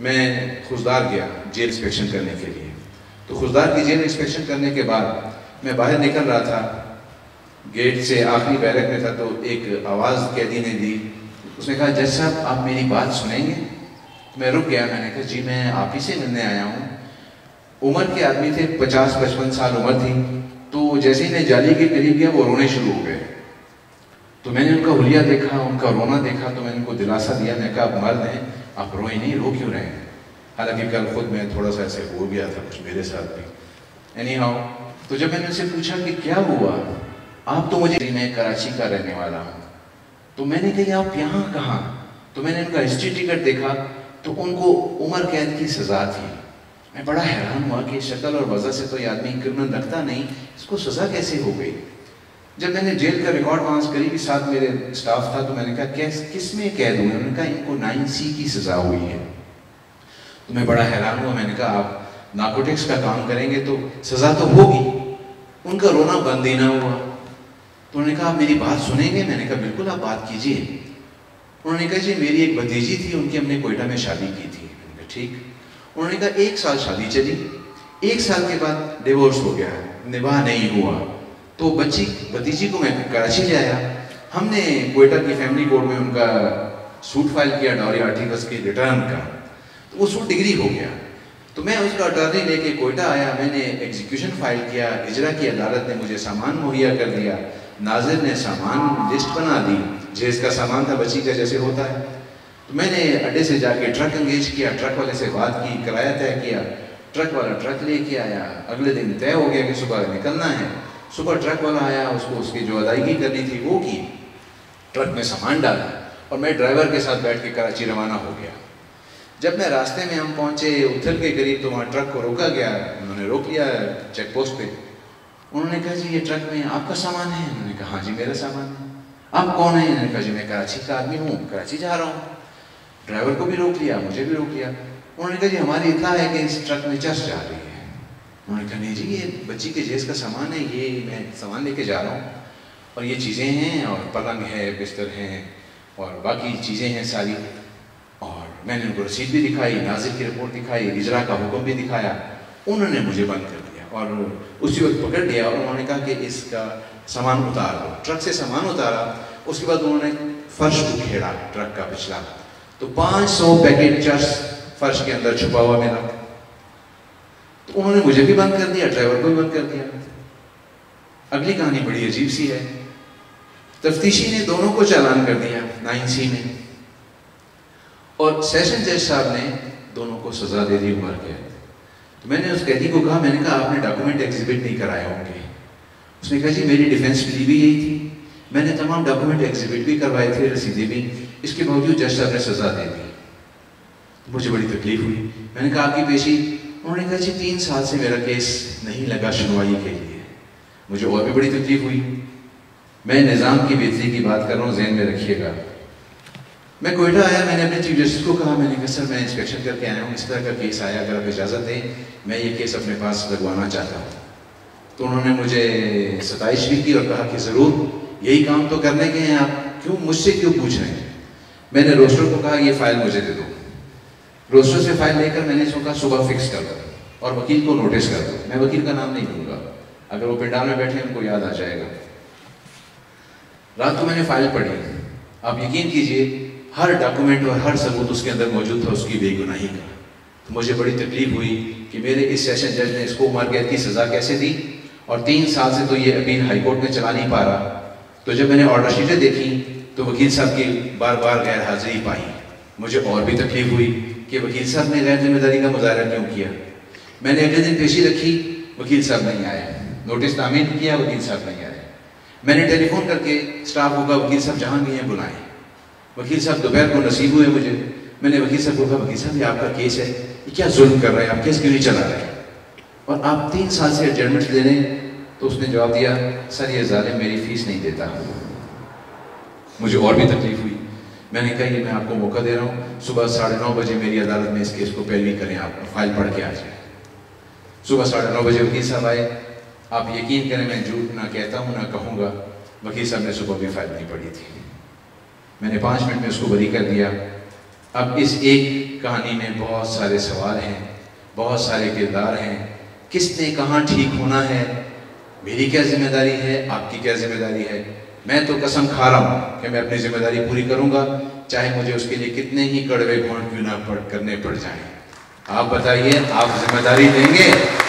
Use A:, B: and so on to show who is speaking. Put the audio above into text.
A: मैं खुशदार गया jail inspection करने के लिए। तो खुशदार की जेल इंस्पेक्शन करने के बाद मैं बाहर निकल रहा था, गेट से आखिरी बैरक में था, तो एक आवाज़ कैदी ने दी। उसने कहा, जज साहब आप मेरी बात सुनेंगे? मैं रुक गया। मैंने कहा, जी मैं आप ही से मिलने आया हूँ। उम्र के आदमी थे, 50-55 साल उम्र थी। तो जैसे ही मैं जाली के करीब गया वो रोने शुरू हो गए। तो मैंने उनका हुलिया देखा, उनका रोना देखा, तो मैंने उनको दिलासा दिया। मैंने कहा, आप मर्द हैं, आप रोए नहीं, रो क्यों रहे हैं? हालांकि कल खुद मैं थोड़ा सा ऐसे हो गया था कुछ मेरे साथ भी। एनी हाउ, तो जब मैंने उनसे पूछा कि क्या हुआ, आप तो मुझे, मैं कराची का रहने वाला हूँ। तो मैंने कहा, आप यहाँ कहाँ? तो मैंने उनका हिस्ट्री टिकट देखा तो उनको उम्र कैद की सज़ा थी। मैं बड़ा हैरान हुआ कि शक्ल और वजह से तो ये आदमी क्रिमिनल लगता नहीं, इसको सज़ा कैसे हो गई? जब मैंने जेल का रिकॉर्ड वहाँ करीबी साथ मेरे स्टाफ था, तो मैंने कहा, किस में कैद हुए? उन्होंने कहा, इनको 9C की सज़ा हुई है। तो मैं बड़ा हैरान हुआ। मैंने कहा, आप नार्कोटिक्स का काम करेंगे तो सज़ा तो होगी। उनका रोना बंद ही ना हुआ। तो उन्होंने कहा, आप मेरी बात सुनेंगे? मैंने कहा, बिल्कुल आप बात कीजिए। उन्होंने कहा, जी मेरी एक भतीजी थी, उनकी हमने कोयटा में शादी की थी। मैंने कहा, ठीक। उन्होंने कहा, 1 साल शादी चली, 1 साल के बाद डिवोर्स हो गया, निभाह नहीं हुआ। तो भतीजी को मैं कराची ले आया। हमने कोयटा की फैमिली कोर्ट में उनका सूट फाइल किया, डॉरी आर्टिकल्स के रिटर्न का। तो वो सूट डिग्री हो गया। तो मैं उसका अटॉर्नी लेके कोयटा आया, मैंने एग्जीक्यूशन फाइल किया। इजरा की अदालत ने मुझे सामान मुहैया कर दिया, नाजिर ने सामान लिस्ट बना दी, जिसका सामान था बच्ची का जैसे होता है। तो मैंने अड्डे से जाके ट्रक एंगेज किया, ट्रक वाले से बात की, किराया तय किया, ट्रक वाला ट्रक लेके आया। अगले दिन तय हो गया कि सुबह निकलना है। सुबह ट्रक वाला आया, उसको उसकी जो अदायगी करनी थी वो की, ट्रक में सामान डाला और मैं ड्राइवर के साथ बैठ के कराची रवाना हो गया। जब मैं रास्ते में हम पहुंचे उथल के करीब, तो वहाँ ट्रक को रोका गया। उन्होंने रोक लिया चेक पोस्ट पे। उन्होंने कहा, जी ये ट्रक में आपका सामान है? उन्होंने कहा, हाँ जी मेरा सामान है। आप कौन है? उन्होंने कहा, जी मैं कराची का आदमी हूँ, कराची जा रहा हूँ। ड्राइवर को भी रोक लिया, मुझे भी रोक लिया। उन्होंने कहा, जी हमारी इत्तला है कि इस ट्रक में चर्च जा रही है। उन्होंने कहा, नहीं जी ये बच्ची के जेज का सामान है, ये मैं सामान लेके जा रहा हूँ और ये चीज़ें हैं और पलंग है, बिस्तर हैं और बाकी चीज़ें हैं सारी। और मैंने उनको रसीद भी दिखाई, नाजिर की रिपोर्ट दिखाई, इजरा का हुक्म भी दिखाया। उन्होंने मुझे बंद कर दिया और उसी वक्त पकड़ लिया और उन्होंने कहा कि इसका सामान उतार दो। ट्रक से सामान उतारा, उसके बाद उन्होंने फर्श उखेड़ा ट्रक का पिछला, तो 500 पैकेट चर्च फर्श के अंदर छुपा हुआ मिला। तो उन्होंने मुझे भी बंद कर दिया, ड्राइवर को भी बंद कर दिया। अगली कहानी बड़ी अजीब सी है। तफ्तीशी ने दोनों को चालान कर दिया 9C में और सेशन जज साहब ने दोनों को सजा दे दी उम्र कैद। तो मैंने उस कैदी को कहा, मैंने कहा आपने डॉक्यूमेंट एग्जिबिट नहीं कराए होंगे। उसने कहा, जी मेरी डिफेंस प्ली भी यही थी, मैंने तमाम डॉक्यूमेंट एग्जिबिट भी करवाए थे, रसीदें भी, इसके बावजूद जज साहब ने सजा दे दी। मुझे बड़ी तकलीफ हुई। मैंने कहा, आपकी पेशी? उन्होंने कहा, जी 3 साल से मेरा केस नहीं लगा सुनवाई के लिए। मुझे और भी बड़ी तकलीफ हुई। मैं निज़ाम की बेहतरी की बात कर रहा हूँ, जहन में रखिएगा। मैं कोयटा आया, मैंने अपने चीफ जस्टिस को कहा, मैंने कहा सर मैं इंस्पेक्शन करके आया हूँ, इस तरह का केस आया, अगर आप इजाज़त दें मैं ये केस अपने पास लगवाना चाहता हूँ। तो उन्होंने मुझे सताइश भी की और कहा कि ज़रूर, यही काम तो करने के हैं आप, क्यों मुझसे क्यों पूछ रहे हैं? मैंने रोस्टर को कहा, ये फाइल मुझे दे दो। रोस्टर से फाइल लेकर मैंने सोचा सुबह फिक्स कर दो और वकील को नोटिस कर दो। मैं वकील का नाम नहीं लूँगा, अगर वो पिंडाल में बैठे उनको याद आ जाएगा। रात को मैंने फाइल पढ़ी, आप यकीन कीजिए हर डॉक्यूमेंट और हर सबूत उसके अंदर मौजूद था उसकी बेगुनाही का। तो मुझे बड़ी तकलीफ हुई कि मेरे इस सेशन जज ने इसको उम्र कैद की सज़ा कैसे दी और 3 साल से तो ये अपील हाई कोर्ट में चला नहीं पा रहा। तो जब मैंने ऑर्डर शीटें देखी तो वकील साहब की बार बार गैर हाजिरी पाई। मुझे और भी तकलीफ हुई कि वकील साहब ने गैर जिम्मेदारी का मुजाहरा क्यों किया। मैंने अगले दिन पेशी रखी, वकील साहब नहीं आए, नोटिस तामील किया, वकील साहब नहीं आए। मैंने टेलीफोन करके स्टाफ को कहा, वकील साहब जहाँ भी हैं बुलाएं। वकील साहब दोपहर को नसीब हुए मुझे। मैंने वकील साहब को कहा, वकील साहब ये आपका केस है, ये क्या जुल्म कर रहे हैं आप, केस क्यों नहीं चला रहे और आप 3 साल से एडजमेंट दे रहे हैं? तो उसने जवाब दिया, सर ये जालिम मेरी फीस नहीं देता। मुझे और भी तकलीफ हुई। मैंने कहा, ये मैं आपको मौका दे रहा हूँ, सुबह 9:30 बजे मेरी अदालत में इस केस को पैरवी करें, आप फाइल पढ़ के आ जाए। सुबह 9:30 बजे वकील साहब आए। आप यकीन करें मैं झूठ ना कहता हूँ ना कहूँगा, वकील साहब ने सुबह भी फाइल नहीं पढ़ी थी। मैंने 5 मिनट में उसको बरी कर दिया। अब इस एक कहानी में बहुत सारे सवाल हैं, बहुत सारे किरदार हैं। किसने कहाँ ठीक होना है, मेरी क्या जिम्मेदारी है, आपकी क्या जिम्मेदारी है। मैं तो कसम खा रहा हूँ कि मैं अपनी जिम्मेदारी पूरी करूँगा, चाहे मुझे उसके लिए कितने ही कड़वे घोंट क्यों ना करने पड़ जाएं। आप बताइए, आप जिम्मेदारी लेंगे?